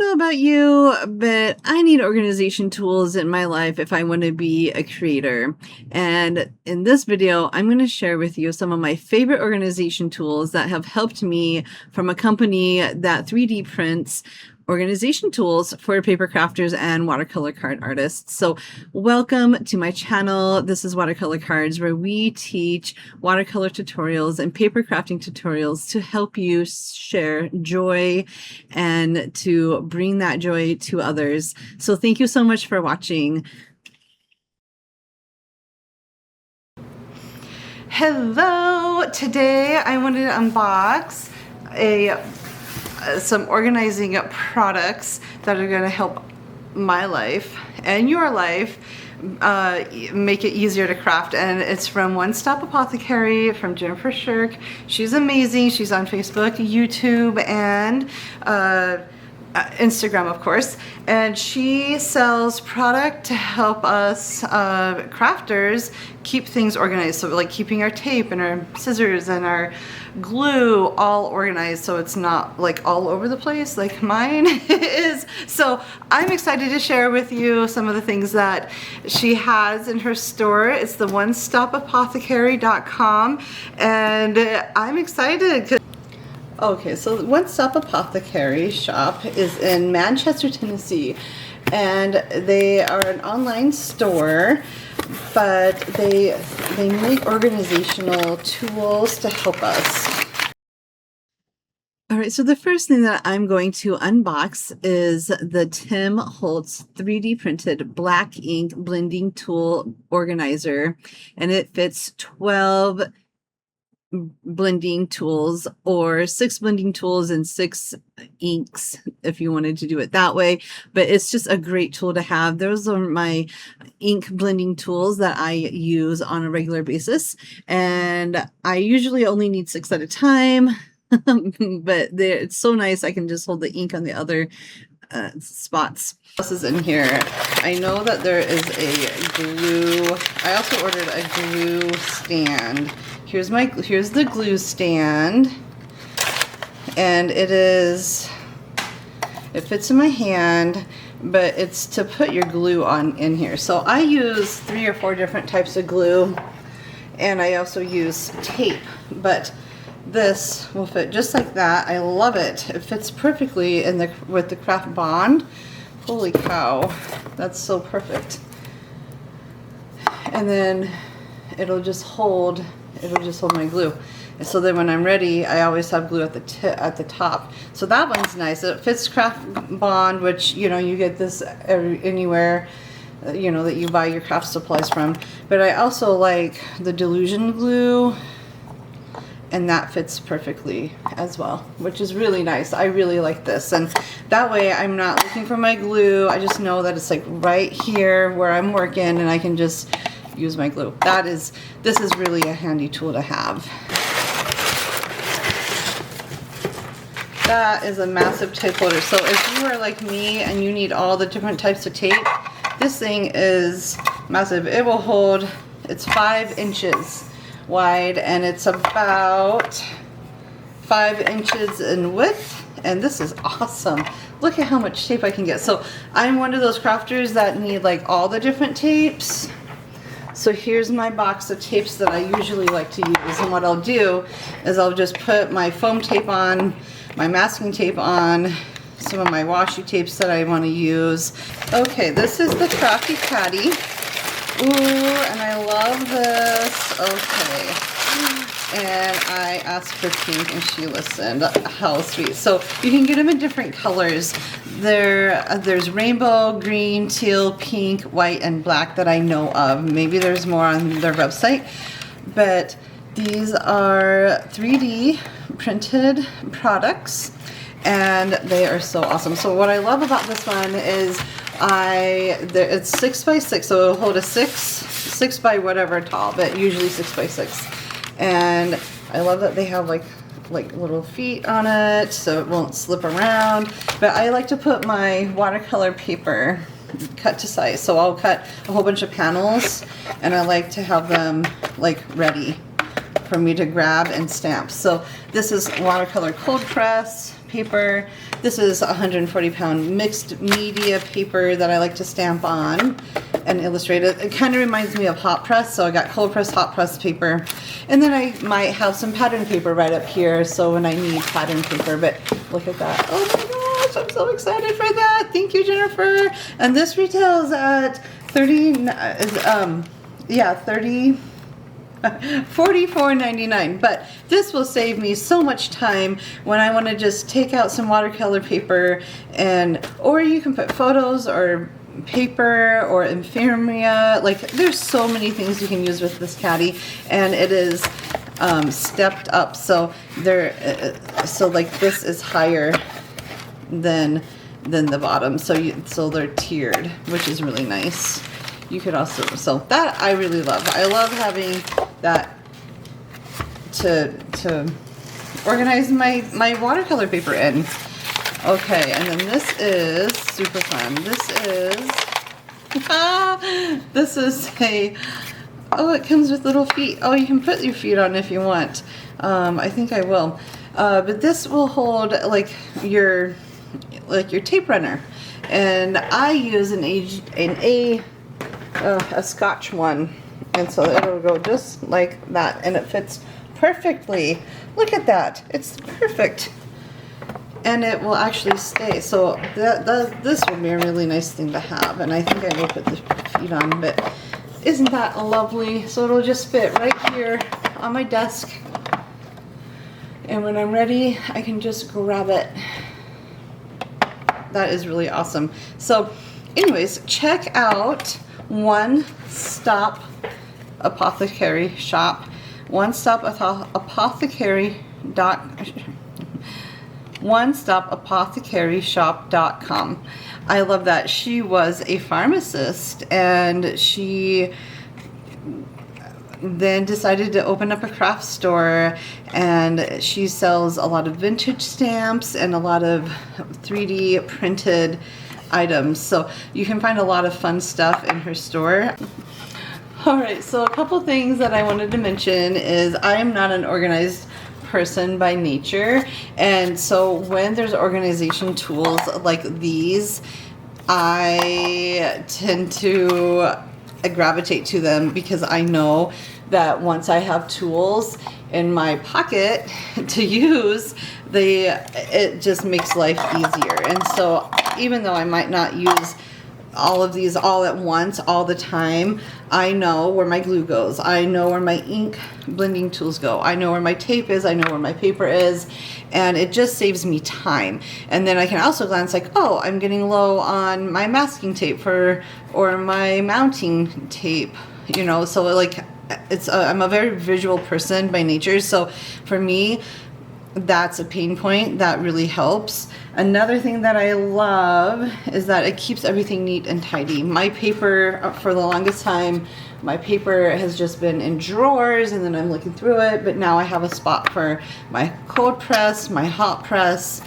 know about you, but I need organization tools in my life if I want to be a creator. And in this video, I'm going to share with you some of my favorite organization tools that have helped me from a company that 3D prints organization tools for paper crafters and watercolor card artists. So welcome to my channel. This is Watercolor Cards, where we teach watercolor tutorials and paper crafting tutorials to help you share joy and to bring that joy to others. So thank you so much for watching. Hello, today I wanted to unbox some organizing products that are going to help my life and your life make it easier to craft. And it's from One Stop Apothecary, from Jennifer Shirk. She's amazing. She's on Facebook, YouTube, and Instagram, of course, and she sells product to help us crafters keep things organized. So like keeping our tape and our scissors and our glue all organized, so it's not like all over the place like mine is. So I'm excited to share with you some of the things that she has in her store. It's the onestop-apothecary.com, and I'm excited. Okay, so the One Stop Apothecary Shop is in Manchester, Tennessee, and they are an online store, but they make organizational tools to help us. All right, so the first thing that I'm going to unbox is the Tim Holtz 3D printed black ink blending tool organizer, and it fits 12 blending tools, or 6 blending tools and 6 inks if you wanted to do it that way. But it's just a great tool to have. Those are my ink blending tools that I use on a regular basis, and I usually only need 6 at a time. But it's so nice. I can just hold the ink on the other spots. What else is in here? I know that there is a glue. I also ordered a glue stand. Here's the glue stand, and it fits in my hand, but it's to put your glue on in here. So I use 3 or 4 different types of glue, and I also use tape, but this will fit just like that. I love it. It fits perfectly with the craft bond. Holy cow, that's so perfect. And then it'll just hold my glue. And so then when I'm ready, I always have glue at the top. So that one's nice. It fits craft bond, which, you know, you get this anywhere, you know, that you buy your craft supplies from. But I also like the Delusion glue, and that fits perfectly as well, which is really nice. I really like this, and that way I'm not looking for my glue. I just know that it's like right here where I'm working, and I can just use my glue. This is really a handy tool to have. That is a massive tape holder. So if you are like me and you need all the different types of tape, this thing is massive. It will hold, it's 5 inches wide, and it's about 5 inches in width, and this is awesome. Look at how much tape I can get. So I'm one of those crafters that need like all the different tapes. So here's my box of tapes that I usually like to use, and what I'll do is I'll just put my foam tape on, my masking tape on, some of my washi tapes that I want to use. Okay, this is the CRAFTY CADDY. Ooh, and I love this. Okay. And I asked for pink and she listened. How sweet. So you can get them in different colors. There's rainbow, green, teal, pink, white, and black that I know of. Maybe there's more on their website. But these are 3D printed products, and they are so awesome. So what I love about this one is it's 6 by 6, so it'll hold a 6 by whatever tall, but usually 6 by 6. And I love that they have like little feet on it, so it won't slip around. But I like to put my watercolor paper cut to size, so I'll cut a whole bunch of panels, and I like to have them like ready for me to grab and stamp. So this is watercolor cold press paper. This is 140-pound mixed media paper that I like to stamp on and illustrate it. It kind of reminds me of hot press, so I got cold press, hot press paper. And then I might have some pattern paper right up here, so when I need pattern paper, but look at that. Oh my gosh, I'm so excited for that. Thank you, Jennifer. And this retails at $44.99, but this will save me so much time when I want to just take out some watercolor paper, or you can put photos or paper or ephemera. Like, there's so many things you can use with this caddy, and it is stepped up, so like this is higher than the bottom, so they're tiered, which is really nice. You could also, so that I really love. I love having that to organize my watercolor paper in. Okay, and then this is super fun. This is a, oh, it comes with little feet. Oh, you can put your feet on if you want. I think I will. But this will hold like your tape runner, and I use a Scotch one, and so it'll go just like that, and it fits perfectly. Look at that, it's perfect, and it will actually stay. So this will be a really nice thing to have, and I think I will put the feet on, but isn't that lovely? So it'll just fit right here on my desk, and when I'm ready I can just grab it. That is really awesome. So anyways, check out One Stop Apothecary Shop. One Stop Apothecary.com. I love that. She was a pharmacist, and she then decided to open up a craft store, and she sells a lot of vintage stamps and a lot of 3D printed items, so you can find a lot of fun stuff in her store. Alright, so a couple things that I wanted to mention is I am not an organized person by nature, and so when there's organization tools like these, I tend to gravitate to them, because I know that once I have tools in my pocket to use, it just makes life easier. And so even though I might not use all of these all at once all the time, I know where my glue goes, I know where my ink blending tools go, I know where my tape is, I know where my paper is, and it just saves me time. And then I can also glance like, oh, I'm getting low on my masking tape or my mounting tape, you know. So like, I'm a very visual person by nature, so for me that's a pain point that really helps. Another thing that I love is that it keeps everything neat and tidy. My paper, for the longest time, my paper has just been in drawers, and then I'm looking through it, but now I have a spot for my cold press, my hot press,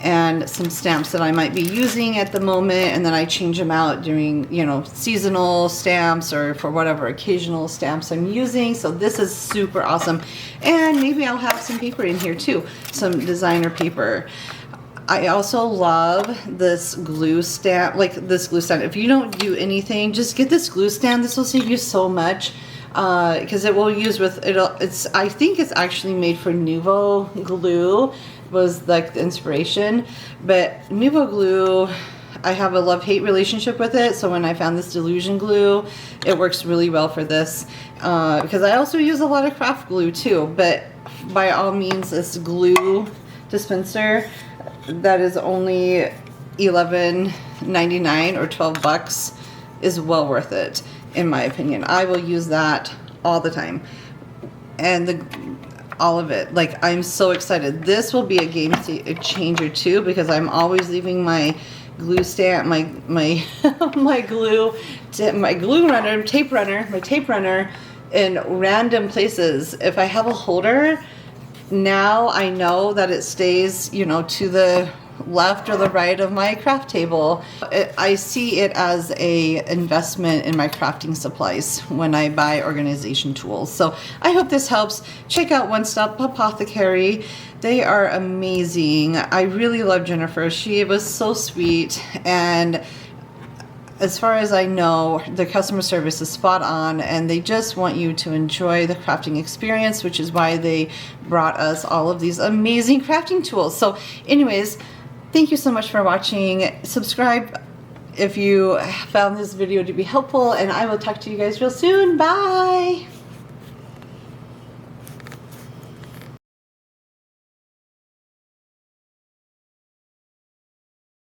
and some stamps that I might be using at the moment, and then I change them out during, you know, seasonal stamps or for whatever occasional stamps I'm using. So this is super awesome. And maybe I'll have some paper in here too, some designer paper. I also love this glue stamp, like this glue stand. If you don't do anything, just get this glue stand. This will save you so much, because it will use with it's, I think it's actually made for Nuvo glue, was like the inspiration. But Nuvo glue, I have a love-hate relationship with it, so when I found this Delusion glue, it works really well for this, because I also use a lot of craft glue too. But by all means, this glue dispenser that is only $11.99 or 12 bucks is well worth it, in my opinion. I will use that all the time, and all of it. Like, I'm so excited. This will be a game changer too, because I'm always leaving my glue stamp, my glue runner, tape runner in random places. If I have a holder, now I know that it stays, you know, to the left or the right of my craft table. I see it as a investment in my crafting supplies when I buy organization tools. So I hope this helps. Check out One Stop Apothecary. They are amazing. I really love Jennifer. She was so sweet, and as far as I know, the customer service is spot on, and they just want you to enjoy the crafting experience, which is why they brought us all of these amazing crafting tools. So anyways, thank you so much for watching. Subscribe if you found this video to be helpful, and I will talk to you guys real soon. Bye!